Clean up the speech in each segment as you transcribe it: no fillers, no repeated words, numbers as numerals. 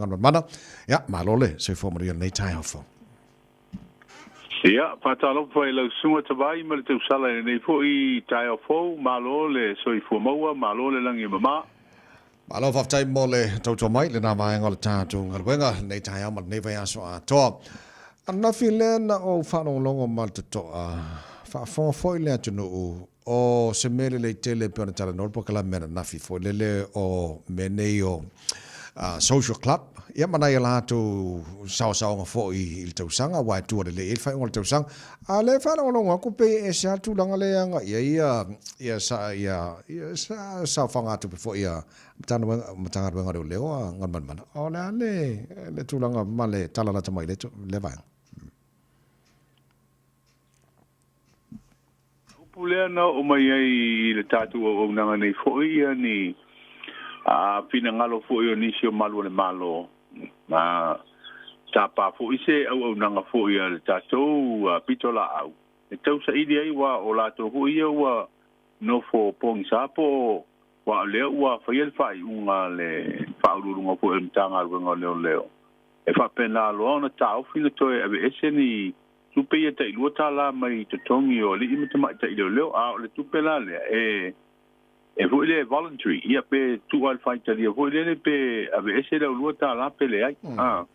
ngan mana ya malole se fo maria nei tai hofo ia patalo foi lo sunga tabai ma te sala nei fo I tai hofo malole so I fo maua malole langi mama malo fa tai mole to mai le na mai ngol ta tu ngal wenga nei tai ma nei vai aso a to ana filena o fa no longo mal to fa fo le atu no o se mele le tele pe tala nor po kala mena na fi fo lele o meneo social club ia mana ia la tu sao nga fo I tau sanga wa tu le il fa ngol tau sang a le fa no longo ku pe e sa tu langa le nga ia sa fa nga tu pe fo ia matanga wenga do le o ngan man o le tu langa male tala la tamai le va pulea na o mai ai le tatu o nanga nei foi ni a fina ngalo foi ni sio malo le malo na tapa foi se o nanga foi le tatu pitola au e tau sa idi ai wa o la to hui wa no fo pong sapo wa le wa fail fai unga le faulunga po mtanga ngo leo e fa pena lo na tau fina to e ese ni tupe ia tai luata la mai te tongi o li imata mai tai leo a le tupe la le e fu le voluntary ia pe tu al fai tai fu le pe ave ese le luata la pe le ai a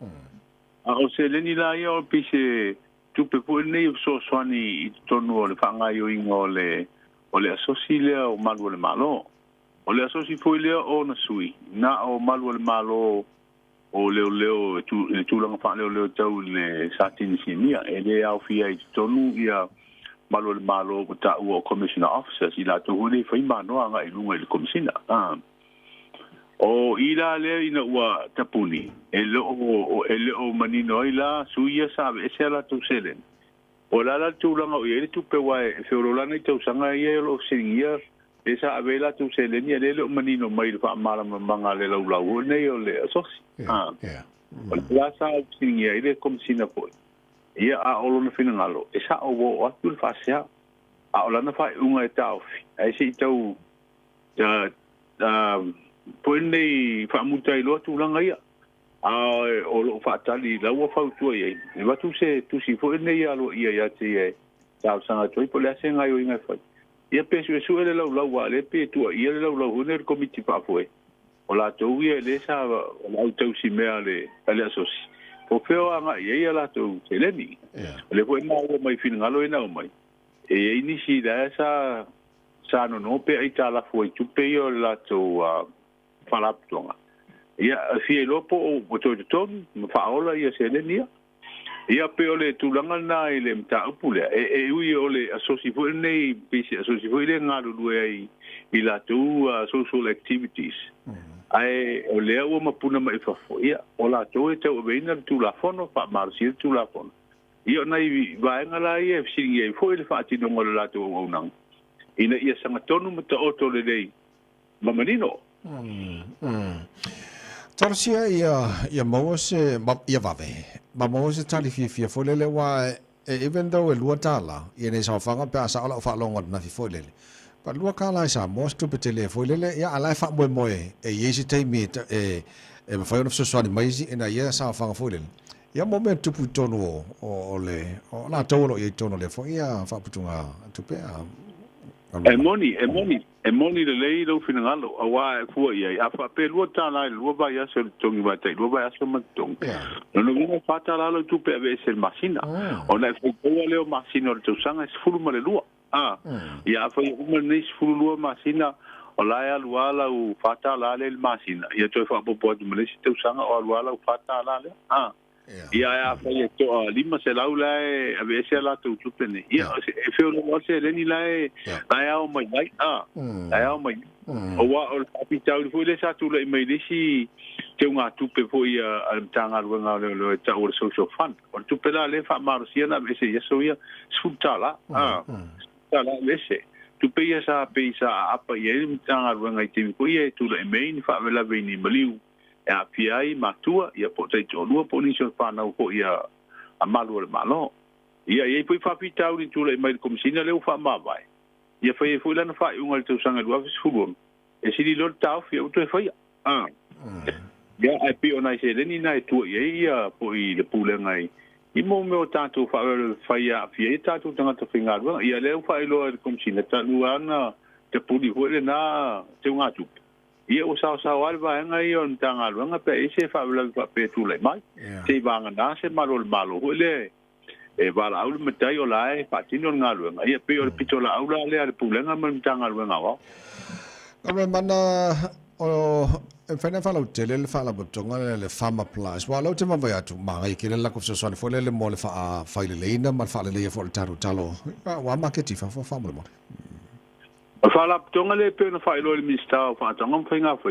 o se le ni la ia o pe se tupe fu nei so swani tonu o le fanga yo ingo le o le asosi le o malu le malo o le asosi fu le o na sui na o malu le malo o leo tu langa fa leo tau le satin sinia e le au fia I tonu ia malo ta o commissioner officers ila to huli fa imano anga I lunga le commissioner o ila le ina wa tapuni e lo manino ila suia sabe ese la tu selen o la tu langa o ele tu pe wa fe o lana tu sanga ia lo singia esa avela tu selen ia le manino mai fa mala manga le lau nei o le asosi la sa singia ile commissioner po ia a olo na fina ngalo esa o atu fa sia a ola na fa unga tau ai se tau pone fa mutai lo tu langa ia a o lo fa tali la wa fa tu ia e va tu si fo nei ia lo ia te tau sanga tu po le senga yo inga fa ia pe su ele la wa le pe tu ia le la huner committee pa foi o la tu ia le sa la tu si me ale asosi o feo anga ia la tu seleni le foi na o mai fin ngalo ina o mai e inisi da sa no pe ai tala foi tu pe yo la tu falaptonga ia fi lopo o to fa ola ia seleni ia pe ole tu langa na ile mta upule e ui ole asosi foi nei pisi asosi foi le ngalo ai ila tu social activities ai o le o mapuna mai fa ia o la to e te o veina tu la fono fa marsi tu la fono io nai va ngala ia singi e foi le fa ti no ngol la to o nang ina ia sanga tonu mata o to le dei mamanino Tarsia ia mose ia vave ma mose tali fi foi le wa even though e lua tala ia nei sa fanga pa sa ala fa longa na fi foi le pa lua kala sa most to petele foi le ia ala fa mo e yesi te mi e fa no so so ni mai ina ia sa fanga foi le ia moment tu putono o la tono ia tono le foi ia fa putunga tu pe e moni le lei lo finangalo awa fu ia fa pe lua tala lua va ia se tongi va te lua va so matong no fa tala lo tu pe ave se masina ona fu le masina tu sanga se fulu male lua ia fa uma nis fulu lua masina ola ia lua la u fata la le masina ia to fa po de male tu sanga o lua la u fata la le ia fa ia to lima se la ula ave se la tu pene ia e fe lo se le ni la ia o mai ia o mai o wa o kapita u fu le sa tu le mai disi te unga tupe po ia al tanga luenga le ta o social fund o tupe la le fa marusia na ese yeso ia sutala tala lese tupe ia sa pe sa apa ia tanga luenga te po ia tu le main fa vela veni maliu a piai matua ia po te tolu po ni so fa na po ia amalu le malo ia po fa pita u tu le mai komsina le fa ma vai ia fa fu la na fa unga tu sanga lu afis fu e si di lo tau fi auto fa ia ya ai pi ona se le ni na tu ye ya po I le pule ngai I mo me o tātou whaia fia tātou tangata whingaruanga. Ia leo whaeloa kom sina tāluana te puri hoi na te ngātu. Ia o sao ale vaenga I o ntangaruanga pe e se whaeloa pe tūlai mai. Te vanga nā se malo hoi le e wala aule matai o lae whaatino ngāruanga. Ia pe o le pito la aula le ale pulenga ma ntangaruanga wao. Galumalemana o fena fala utele le fala botonga le fama plus wa lo te mavai atu manga I kile la ko so so le mo le fa faile leina ma fa le fo taru talo wa market fa fo fama le mo fala botonga le pe na failo le mista fa tanga mfinga fa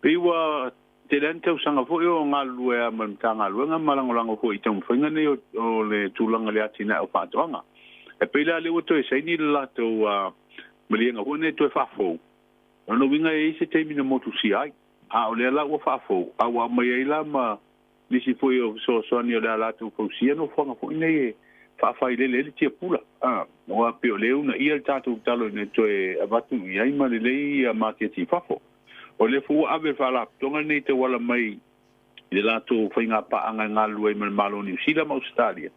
pe wa te lente usanga fo yo ngalu e ma tanga lu nga malangolango fo I tong mfinga ne o le tulanga le atina o fa tonga e pe la le o to e sai ni la to malienga ho ne to fa fo no winga e se te mina motu si ai a o le la o fa fo a wa mai ai la ma nisi foi o so ni o la tu fo si no fo fo nei fa fa ile le ti pula a no a pe o le una I tatu talo ne to e avatu ai ma le market fa fo o le fu ave fa la tonga nei te wala mai le la tu fainga pa anga ngalu e malo ni sila ma Australia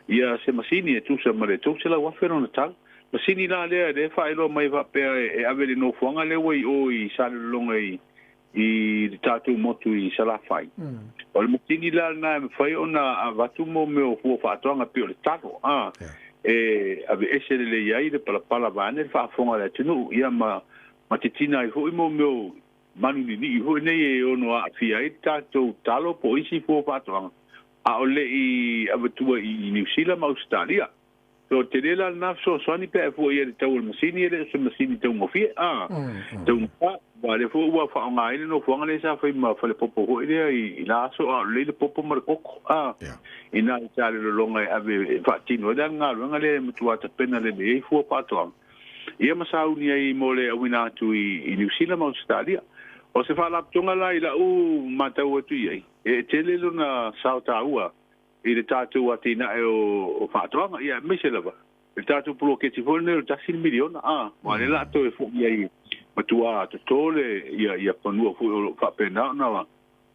ia se masini e tu se mare tu se la wa fe no tal masini la le fa ilo mai va pe e ave le no fonga le wei o I sal longa I tatu motu I sala fai o le masini la na fai ona vatu mo me o fu fa tonga pe le tatu e ave ese le ia de pala vane fa fonga le tinu ia ma titina I ho mo me manu ni ho nei e ono a fia I tatu talo po isi fu fa tonga a ole I ave tu I New Zealand ma Australia so te lela na so ni pe fu ia te ul masini le so masini te mo fie te pa wa le fu wa fa nga ile no fu nga le sa fa ma fa le popo ho ile I la so le popo mar koko ina ta le longa ave fa tino da nga le mtu ata pena le e fu pa to ia ma sa uni ai mo le wina tu I New Zealand ma Australia o se fa la tonga la ila u mata o tu ai e te le na sauta ua I le tātou atina e o whātoanga, ia, mese lava. Le tātou pulo ke te whone o tasin miliona, wa le lato e whuki ai matua to tole, ia panua fu o whapena, na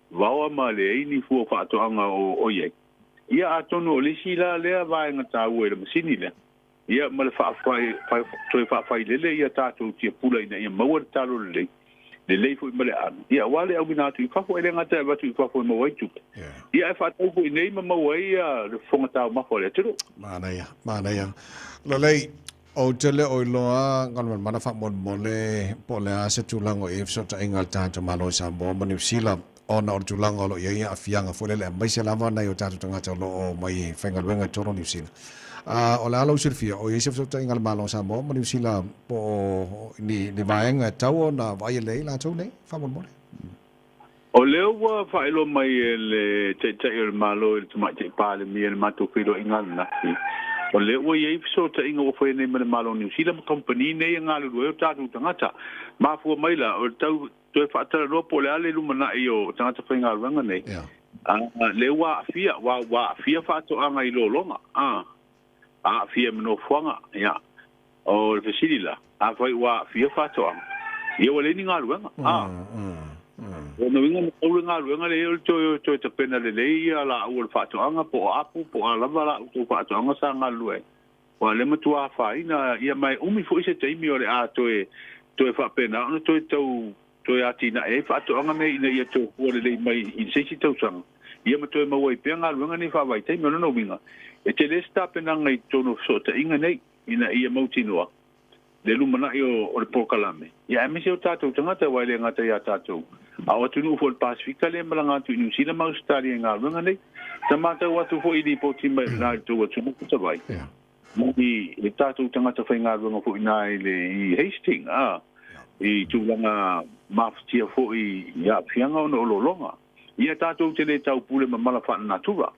wawa ma le eini fu o whātoanga o iei. Ia atonu o lisi la lea vaenga tāu e le masini lea. Ia ma le whaafai lele, ia tātou tia pula ina, ia maua le tālo lelei. Le lei fu male an ia wale au binatu I fafo ele ngata e batu I fafo mo wai tu ia e fatau fu nei ma wai le fonga tau ma fo le tiro mana ia lo lei o tele o loa ngal mana fa mon mole po le ase tulango e so ta ingal ta malo Samoa mo New Zealand ona o tulango lo ia afianga fo le mai se lava na yo tatu tanga lo o mai fengal wenga toro New Zealand o la lo sirfia o yesef so ingal malo Samoa mo New Zealand po ni vaenga tau na vai le la tau nei fa mon mole o leo wa fa ilo mai le te malo te mai te pale mi el mato filo ingal na o leo wa ye so ta ingo fo nei me malo New Zealand company nei ngalu o tatu tangata ma fu mai la o tau to fa ta ro po le ale lumana io tangata fa ingal wanga nei le wa fia fa to anga I lo longa fia mno fuanga ya o le sila a foi wa fia fa to ia wale ni ngalu wanga o no winga o ngalu wanga le to te pena le ia la o fa to anga po apu po ala la to fa to anga sa ngalu e wa le matu a fa ina ia mai umi fo ise te mi o le a to e fa pena no to ya tina e fa to anga me ina ia to o le mai I se si to sang ia ma to ma wai pe ngalu wanga ni fa vai te no winga e te le sta pena ngai tono so te inga nei ina ia mautinoa le lumana o le pokalame ia me se o tatou tangata wai le ngata ia tatou a o tunu fo le Pasifika le malanga tu New Zealand ma Australia nga runga nei tamata watu fo I di poti mai na tu o tunu kuta vai Mudi le tatou tangata fai nga runga fo ina I Hastings I tulanga maftia fo I ia fianga o lolonga ia tātou te le tau pule ma mala wha natura.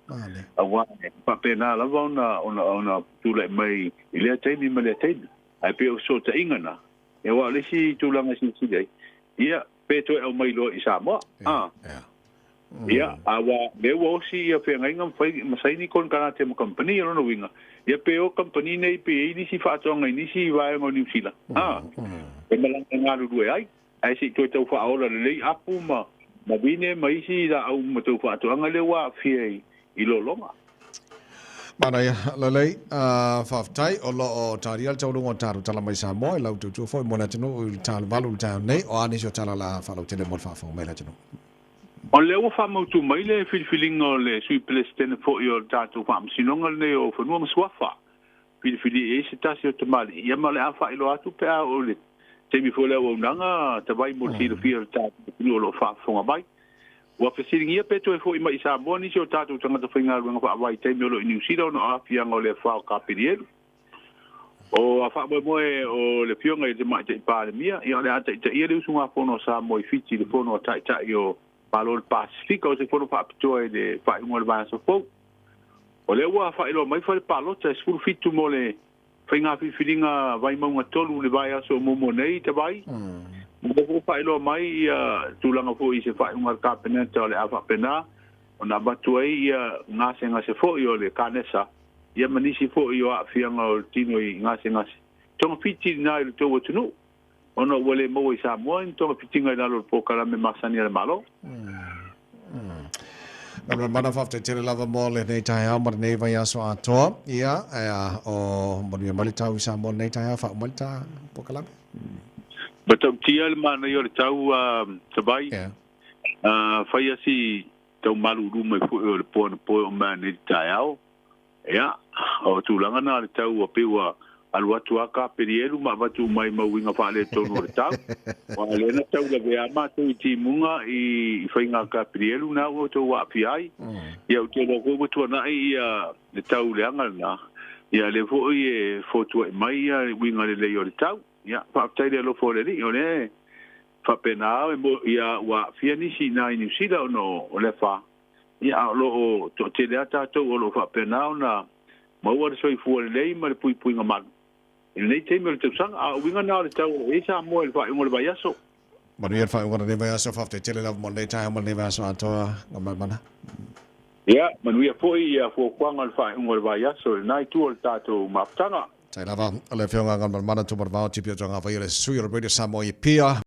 Awa, papena lava ona tūle mai I lea teimi ma lea teimi. Ai pe o so ta ingana. E wa lesi tūlanga sinsigai. Ia, pe toi au mai loa I Samoa. Ia, awa, lewa osi ia pe ngainga masaini kon kanate mo company ilo no winga. Ia pe o company nei pe nisi whaatoanga nisi vaenga o New Zealand. E malanga ngaru due ai. Ai si toi tau whaola le lei apu ma Mabine maisi da au matu fatu anga le wa fie ilo longa. Mana ya lalai faftai o lo o tarial tau lungo taru tala mai Samoa lau tu foi mona tino tal valu tal nei o ani so tala la falu tele mo fa fo mai la tino. O le o fa mo tu mai le filfilingo le sui plestene fo yo tatu fam sinonga le o fo no swafa. Filfili e se tasi o tamali ia male afa ilo atu pe a o le te mi fo le o nanga te vai mo si le fio tatu no lo fa fo mai. Wa fesiringia peto e fo i mai Samoa ni so tatu tanga whainga runga wha awai te miolo i New Zealand no awhia ngau le whao ka pirielu. O a wha moe o le pionga i te mai te pāre mia, i ole ata i te ia reusunga whono Samoa i fiti le whono tai tai o Palo le Pasifika o se whono wha apitoa i le whainga le vana so fau. O le ua wha ilo mai wha le palota e skuru fitu mo le whainga whiwhiringa vai maunga tolu le vai aso momo nei te vai. Mo fa ilo mai tulanga fo i se fa un kapena le afa pena ona batu ai ngase fo i le kanesa ia manisi fo i a fianga o tino i ngase tonga fiti na i to tunu ona wale mo i Samoa tonga fitinga i lo pokala me masani le malo na mana fafte tele lava mo le nei tai au mar nei vai aso atoa ia o mo ni mali tau i Samoa nei tai fa malta pokala. But tia le mana yo le tau tabai. Fai asi tau malu rume fu le pon po man ni taiao. Ya, o tulanga na le tau o pewa alu atu aka perielu ma watu mai mawinga fa le tonu le tau. Wa le na tau le vea ma tu ti munga i fainga ka perielu na o to wa piai. Ya o te lo go tu na i le tau le anga na. Ya le fo i foto mai winga le yo le tau. Ya, fa tai le lo fo le ni ole fa pena e mo ia wa fiani si na New Zealand no ole fa ia lo to te le ata to lo fa pena na mo wa so i fu le ma le pui ngama le te me le tsang a winga na le tau e sa mo le fa ngol ba yaso ma ni fa ngol le ba yaso fa te le la mo le tai mo le ba so ato ngama ya manu ia fo kwanga le fa ngol ba yaso na tu o tato maptanga tai lava le fionga ngama mana tu ba tipi Autagavaia le sui o radio Samoa i pia